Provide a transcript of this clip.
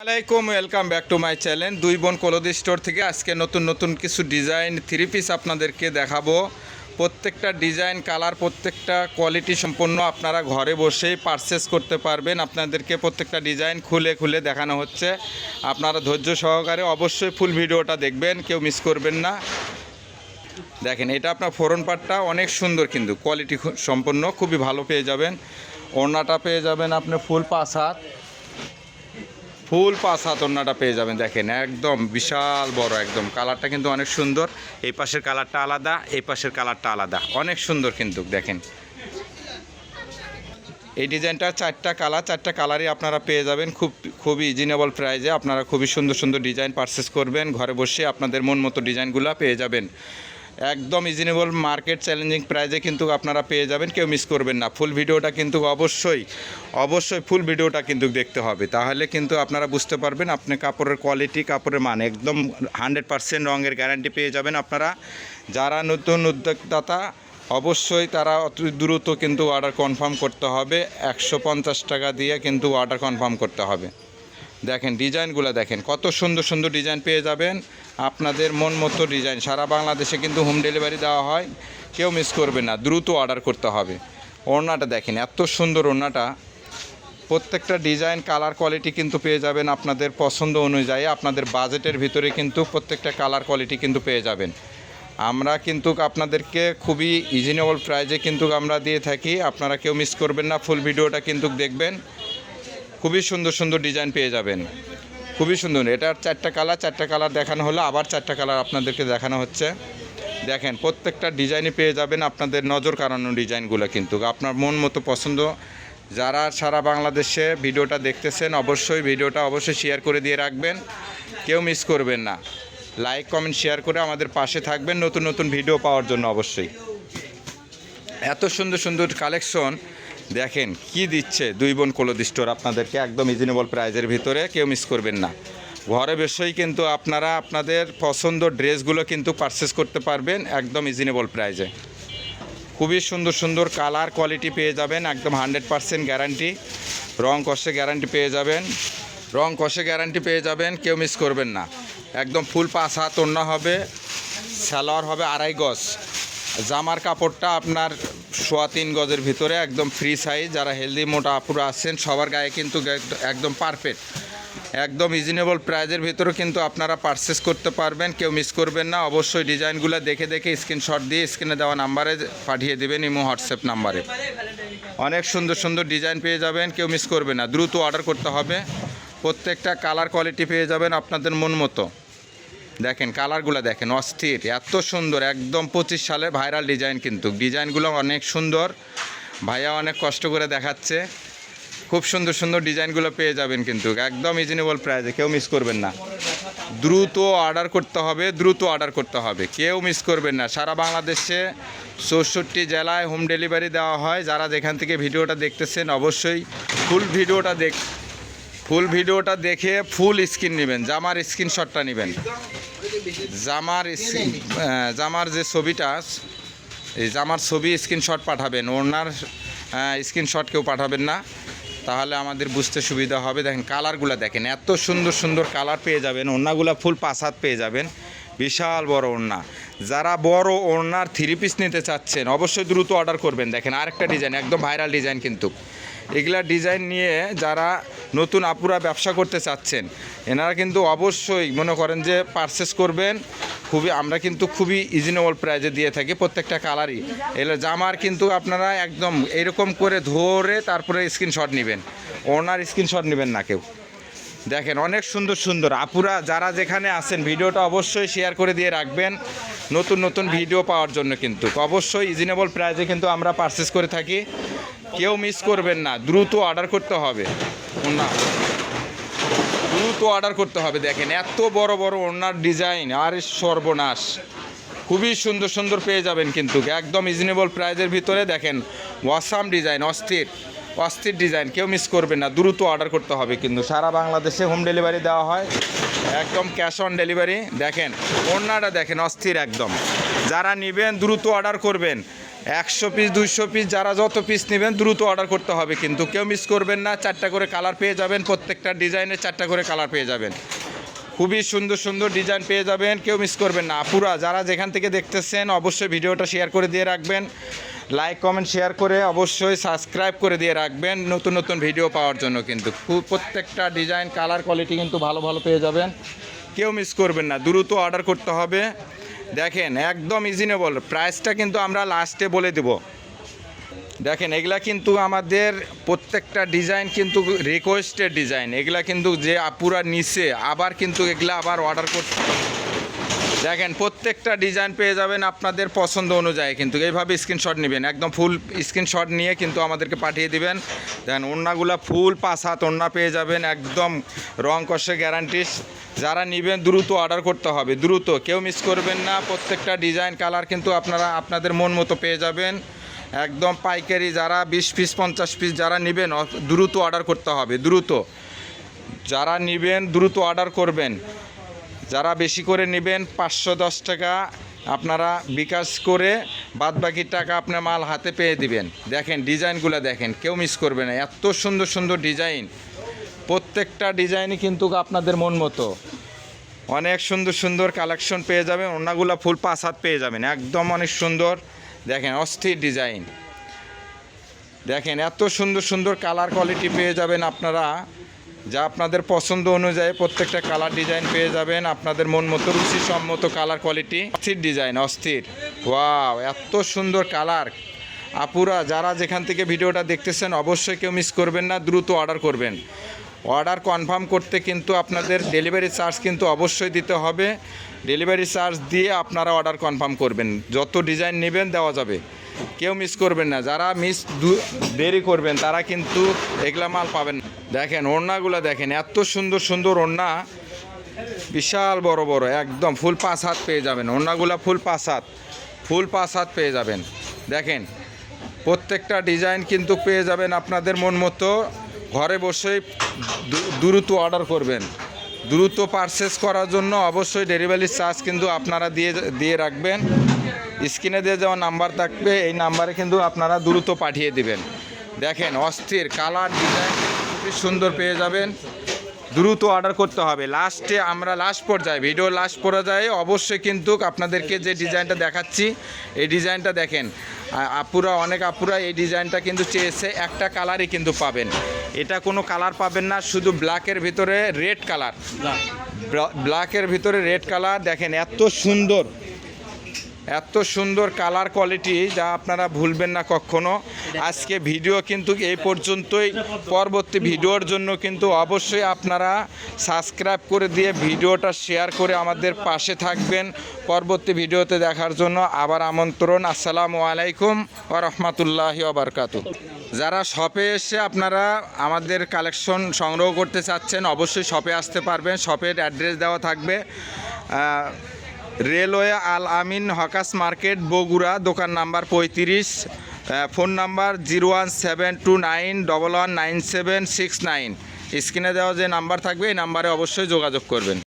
আসসালামাইকুম welcome back to my channel দুই বোন কলদি স্টোর থেকে আজকে নতুন নতুন কিছু ডিজাইন থ্রি পিস আপনাদেরকে দেখাবো। প্রত্যেকটা ডিজাইন কালার প্রত্যেকটা কোয়ালিটি সম্পন্ন আপনারা ঘরে বসেই পারচেস করতে পারবেন। আপনাদেরকে প্রত্যেকটা ডিজাইন খুলে খুলে দেখানো হচ্ছে, আপনারা ধৈর্য সহকারে অবশ্যই ফুল ভিডিওটা দেখবেন, কেউ মিস করবেন না। দেখেন এটা আপনার ফোরন পাটটা অনেক সুন্দর, কিন্তু কোয়ালিটি সম্পন্ন খুবই ভালো পেয়ে যাবেন। ওড়নাটা পেয়ে যাবেন আপনি ফুল পাঁচ হাত ওড়নাটা পেয়ে যাবেন। দেখেন একদম বিশাল বড়, একদম কালারটা কিন্তু অনেক সুন্দর। এই পাশের কালারটা আলাদা, এই পাশের কালারটা আলাদা, অনেক সুন্দর কিন্তু। দেখেন এই ডিজাইনটা চারটা কালারই আপনারা পেয়ে যাবেন খুবই রিজনেবল প্রাইসে। আপনারা খুবই সুন্দর সুন্দর ডিজাইন পারচেস করবেন, ঘরে বসে আপনাদের মন মতো ডিজাইনগুলো পেয়ে যাবেন একদম রিজনেবল মার্কেট চ্যালেঞ্জিং প্রাইসে কিন্তু আপনারা পেয়ে যাবেন, কেউ মিস করবেন না। ফুল ভিডিওটা কিন্তু অবশ্যই ফুল ভিডিওটা কিন্তু দেখতে হবে, তাহলে কিন্তু আপনারা বুঝতে পারবেন আপনি কাপড়ের কোয়ালিটি, কাপড়ের মান একদম 100% রঙের গ্যারান্টি পেয়ে যাবেন আপনারা। যারা নতুন উদ্যোক্তা অবশ্যই তারা অত দ্রুত কিন্তু অর্ডার কনফার্ম করতে হবে, 150 টাকা দিয়ে কিন্তু অর্ডার কনফার্ম করতে হবে। দেখেন ডিজাইনগুলো দেখেন, কত সুন্দর সুন্দর ডিজাইন পেয়ে যাবেন, আপনাদের মন মতো ডিজাইন। সারা বাংলাদেশে কিন্তু হোম ডেলিভারি দেওয়া হয়, কেউ মিস করবে না, দ্রুত অর্ডার করতে হবে। ওড়নাটা দেখেন এত সুন্দর ওড়নাটা, প্রত্যেকটা ডিজাইন কালার কোয়ালিটি কিন্তু পেয়ে যাবেন আপনাদের পছন্দ অনুযায়ী, আপনাদের বাজেটের ভিতরে কিন্তু প্রত্যেকটা কালার কোয়ালিটি কিন্তু পেয়ে যাবেন। আমরা কিন্তু আপনাদেরকে খুবই রিজনেবল প্রাইসে কিন্তু আমরা দিয়ে থাকি, আপনারা কেউ মিস করবেন না, ফুল ভিডিওটা কিন্তু দেখবেন। খুবই সুন্দর সুন্দর ডিজাইন পেয়ে যাবেন, খুবই সুন্দর। এটার চারটা কালার দেখানো হলো, আবার চারটা কালার আপনাদেরকে দেখানো হচ্ছে। দেখেন প্রত্যেকটা ডিজাইনই পেয়ে যাবেন, আপনাদের নজর কাড়ানো ডিজাইনগুলো কিন্তু আপনার মন মতো পছন্দ। যারা সারা বাংলাদেশে ভিডিওটা দেখতেছেন অবশ্যই ভিডিওটা শেয়ার করে দিয়ে রাখবেন, কেউ মিস করবেন না। লাইক কমেন্ট শেয়ার করে আমাদের পাশে থাকবেন নতুন নতুন ভিডিও পাওয়ার জন্য। অবশ্যই এত সুন্দর সুন্দর কালেকশন দেখেন কি দিচ্ছে দুই বোন কলদি স্টোর আপনাদেরকে একদম রিজনেবল প্রাইজের ভিতরে, কেউ মিস করবেন না। ঘরে বসেই কিন্তু আপনারা আপনাদের পছন্দ ড্রেসগুলো কিন্তু পারচেস করতে পারবেন একদম রিজনেবল প্রাইজে। খুবই সুন্দর সুন্দর কালার কোয়ালিটি পেয়ে যাবেন, একদম 100% গ্যারান্টি, রং কষে গ্যারান্টি পেয়ে যাবেন, কেউ মিস করবেন না। একদম ফুল 5 হাত ওড়না হবে, সালোয়ার হবে 2.5 গজ, জামার কাপড়টা আপনার 3.25 গজের ভিতরে একদম ফ্রি সাইজ। যারা হেলদি মোটা আপুরা আছেন সবার গায়ে কিন্তু একদম পারফেক্ট, একদম রিজনেবল প্রাইজের ভিতরে কিন্তু আপনারা পারচেস করতে পারবেন, কেউ মিস করবেন না। অবশ্যই ডিজাইনগুলো দেখে স্ক্রিনশট দিয়ে স্ক্রিনে দেওয়া নাম্বারে পাঠিয়ে দেবেন, ইমো হোয়াটসঅ্যাপ নাম্বারে। অনেক সুন্দর সুন্দর ডিজাইন পেয়ে যাবেন, কেউ মিস করবে না, দ্রুত অর্ডার করতে হবে। প্রত্যেকটা কালার কোয়ালিটি পেয়ে যাবেন আপনাদের মন মতো। দেখেন কালারগুলো দেখেন অস্থির, এত সুন্দর, একদম 25 সালে ভাইরাল ডিজাইন কিন্তু। ডিজাইনগুলো অনেক সুন্দর, ভাইয়া অনেক কষ্ট করে দেখাচ্ছে। খুব সুন্দর সুন্দর ডিজাইনগুলো পেয়ে যাবেন কিন্তু একদম রিজনেবল প্রাইসে, কেউ মিস করবেন না। দ্রুত অর্ডার করতে হবে, কেউ মিস করবেন না। সারা বাংলাদেশে 64 জেলায় হোম ডেলিভারি দেওয়া হয়। যারা যেখান থেকে ভিডিওটা দেখতেছেন অবশ্যই ফুল ভিডিওটা দেখে ফুল স্ক্রিন নেবেন, জামার স্ক্রিনশটটা নেবেন। জামার যে ছবিটা, এই জামার ছবি স্ক্রিনশট পাঠাবেন, ওনার স্ক্রিনশট কেউ পাঠাবেন না, তাহলে আমাদের বুঝতে সুবিধা হবে। দেখেন কালারগুলো দেখেন, এত সুন্দর সুন্দর কালার পেয়ে যাবেন। ওড়নাগুলো ফুল 5 হাত পেয়ে যাবেন, বিশাল বড় ওড়না। যারা বড় ওড়নার 3 পিস নিতে চাচ্ছেন অবশ্যই দ্রুত অর্ডার করবেন। দেখেন আরেকটা ডিজাইন, একদম ভাইরাল ডিজাইন কিন্তু। এগুলা ডিজাইন নিয়ে যারা নতুন আপুরা ব্যবসা করতে চাচ্ছেন এনারা কিন্তু অবশ্যই মনে করেন যে পারচেস করবেন। আমরা কিন্তু খুবই রিজনেবল প্রাইজে দিয়ে থাকি প্রত্যেকটা কালারই। এগুলো জামার কিন্তু আপনারা একদম এরকম করে ধরে তারপরে স্ক্রিনশট নেবেন, ওনার স্ক্রিনশট নেবেন না কেউ। দেখেন অনেক সুন্দর সুন্দর আপুরা যারা যেখানে আছেন ভিডিওটা অবশ্যই শেয়ার করে দিয়ে রাখবেন নতুন নতুন ভিডিও পাওয়ার জন্য। কিন্তু অবশ্যই রিজনেবল প্রাইজে কিন্তু আমরা পারচেস করে থাকি, কেউ মিস করবেন না, দ্রুত অর্ডার করতে হবে। দেখেন এত বড় বড় ওড়নার ডিজাইন, আর সর্বনাশ, খুবই সুন্দর সুন্দর পেয়ে যাবেন কিন্তু একদম রিজনেবল প্রাইজের ভিতরে। দেখেন ওয়াসাম ডিজাইন, অস্থির ডিজাইন, কেউ মিস করবেন না, দ্রুত অর্ডার করতে হবে কিন্তু। সারা বাংলাদেশে হোম ডেলিভারি দেওয়া হয়, একদম ক্যাশ অন ডেলিভারি। দেখেন ওড়নাটা দেখেন অস্থির একদম, যারা নেবেন দ্রুত অর্ডার করবেন। 100 পিস 200 পিস যারা যত পিস নেবেন দ্রুত অর্ডার করতে হবে, কিন্তু কেউ মিস করবেন না। 4টা করে কালার পেয়ে যাবেন, প্রত্যেকটা ডিজাইনে 4টা করে কালার পেয়ে যাবেন। খুবই সুন্দর সুন্দর ডিজাইন পেয়ে যাবেন, কেউ মিস করবেন না। আপুরা যারা যেখান থেকে দেখতেছেন অবশ্যই ভিডিওটা শেয়ার করে দিয়ে রাখবেন, লাইক কমেন্ট শেয়ার করে অবশ্যই সাবস্ক্রাইব করে দিয়ে রাখবেন নতুন নতুন ভিডিও পাওয়ার জন্য। কিন্তু প্রত্যেকটা ডিজাইন কালার কোয়ালিটি কিন্তু ভালো ভালো পেয়ে যাবেন, কেউ মিস করবেন না, দ্রুত অর্ডার করতে হবে। দেখেন একদম রিজনেবল প্রাইসটা কিন্তু আমরা লাস্টে বলে দেব। দেখেন এগুলা কিন্তু আমাদের প্রত্যেকটা ডিজাইন কিন্তু রিকোয়েস্টেড ডিজাইন, এগুলা কিন্তু যে আপুরা নিচে আবার কিন্তু এগুলা আবার অর্ডার করতে। দেখেন প্রত্যেকটা ডিজাইন পেয়ে যাবেন আপনাদের পছন্দ অনুযায়ী, কিন্তু এইভাবে স্ক্রিনশট নেবেন, একদম ফুল স্ক্রিনশট নিয়ে কিন্তু আমাদেরকে পাঠিয়ে দিবেন। দেখেন ওড়নাগুলো ফুল 5 হাত ওড়না পেয়ে যাবেন, একদম রং কষে গ্যারান্টি। যারা নেবেন দ্রুত অর্ডার করতে হবে, দ্রুত, কেউ মিস করবেন না। প্রত্যেকটা ডিজাইন কালার কিন্তু আপনারা আপনাদের মন মতো পেয়ে যাবেন, একদম পাইকারি। যারা 20 পিস 50 পিস যারা নেবেন দ্রুত অর্ডার করতে হবে, দ্রুত যারা নেবেন দ্রুত অর্ডার করবেন। যারা বেশি করে নেবেন 510 টাকা আপনারা বিকাশ করে বাদবাকি টাকা আপনার মাল হাতে পেয়ে দিবেন। দেখেন ডিজাইনগুলো দেখেন, কেউ মিস করবে না, এত সুন্দর সুন্দর ডিজাইন। প্রত্যেকটা ডিজাইনই কিন্তু আপনাদের মন মতো, অনেক সুন্দর সুন্দর কালেকশন পেয়ে যাবেন। ওড়নাগুলো ফুল 5 হাত পেয়ে যাবেন, একদম অনেক সুন্দর। দেখেন অস্থির ডিজাইন, দেখেন এত সুন্দর সুন্দর কালার কোয়ালিটি পেয়ে যাবেন আপনারা, যা আপনাদের পছন্দ অনুযায়ী প্রত্যেকটা কালার ডিজাইন পেয়ে যাবেন আপনাদের মন মতো রুচিসম্মত কালার কোয়ালিটি। অস্থির ডিজাইন, অস্থির, ওয়াও এত সুন্দর কালার। আপুরা যারা যেখান থেকে ভিডিওটা দেখতেছেন অবশ্যই কেউ মিস করবেন না, দ্রুত অর্ডার করবেন। অর্ডার কনফার্ম করতে কিন্তু আপনাদের ডেলিভারি চার্জ কিন্তু অবশ্যই দিতে হবে, ডেলিভারি চার্জ দিয়ে আপনারা অর্ডার কনফার্ম করবেন। যত ডিজাইন নেবেন দেওয়া যাবে, কেউ মিস করবেন না। যারা দেরি করবেন তারা কিন্তু এগুলা মাল পাবেন না। দেখেন ওড়নাগুলো দেখেন, এত সুন্দর সুন্দর ওড়না, বিশাল বড় বড়, একদম ফুল 5 হাত পেয়ে যাবেন। ওড়নাগুলো ফুল 5 হাত, ফুল 5 হাত পেয়ে যাবেন। দেখেন প্রত্যেকটা ডিজাইন কিন্তু পেয়ে যাবেন আপনাদের মন মতো। ঘরে বসেই দ্রুত অর্ডার করবেন, দ্রুত পারচেস করার জন্য অবশ্যই ডেলিভারি চার্জ কিন্তু আপনারা দিয়ে রাখবেন। স্ক্রিনে দিয়ে যাওয়া নাম্বার থাকবে, এই নাম্বারে কিন্তু আপনারা দ্রুত পাঠিয়ে দিবেন। দেখেন অস্থির কালার ডিজাইন খুবই সুন্দর পেয়ে যাবেন, দ্রুত অর্ডার করতে হবে। লাস্টে আমরা লাস্ট পর্যায়ে ভিডিও লাস্ট পর্যায়ে অবশ্যই কিন্তু আপনাদেরকে যে ডিজাইনটা দেখাচ্ছি এই ডিজাইনটা দেখেন। আপুরা অনেক আপুরা এই ডিজাইনটা কিন্তু চেয়েছে, একটা কালারই কিন্তু পাবেন, এটা কোনো কালার পাবেন না, শুধু ব্ল্যাকের ভিতরে রেড কালার, ব্ল্যাকের ভিতরে রেড কালার। দেখেন এত সুন্দর, এত সুন্দর কালার কোয়ালিটি যা আপনারা ভুলবেন না কখনো। আজকে ভিডিও কিন্তু এই পর্যন্তই, পরবর্তী ভিডিওর জন্য কিন্তু অবশ্যই আপনারা সাবস্ক্রাইব করে দিয়ে ভিডিওটা শেয়ার করে আমাদের পাশে থাকবেন। পরবর্তী ভিডিওতে দেখার জন্য আবার আমন্ত্রণ। আসসালামু আলাইকুম ওয়া রাহমাতুল্লাহি ওয়া বারাকাতুহু। যারা শপে এসে আপনারা আমাদের কালেকশন সংগ্রহ করতে চাচ্ছেন অবশ্যই শপে আসতে পারবেন, শপের অ্যাড্রেস দেওয়া থাকবে। রেলওয়ে আল আমিন হকাস মার্কেট বগুড়া, দোকান নাম্বার 35, ফোন নাম্বার 01729119769। স্ক্রিনে দেওয়া যে নাম্বার থাকবে এই নাম্বারে অবশ্যই যোগাযোগ করবেন।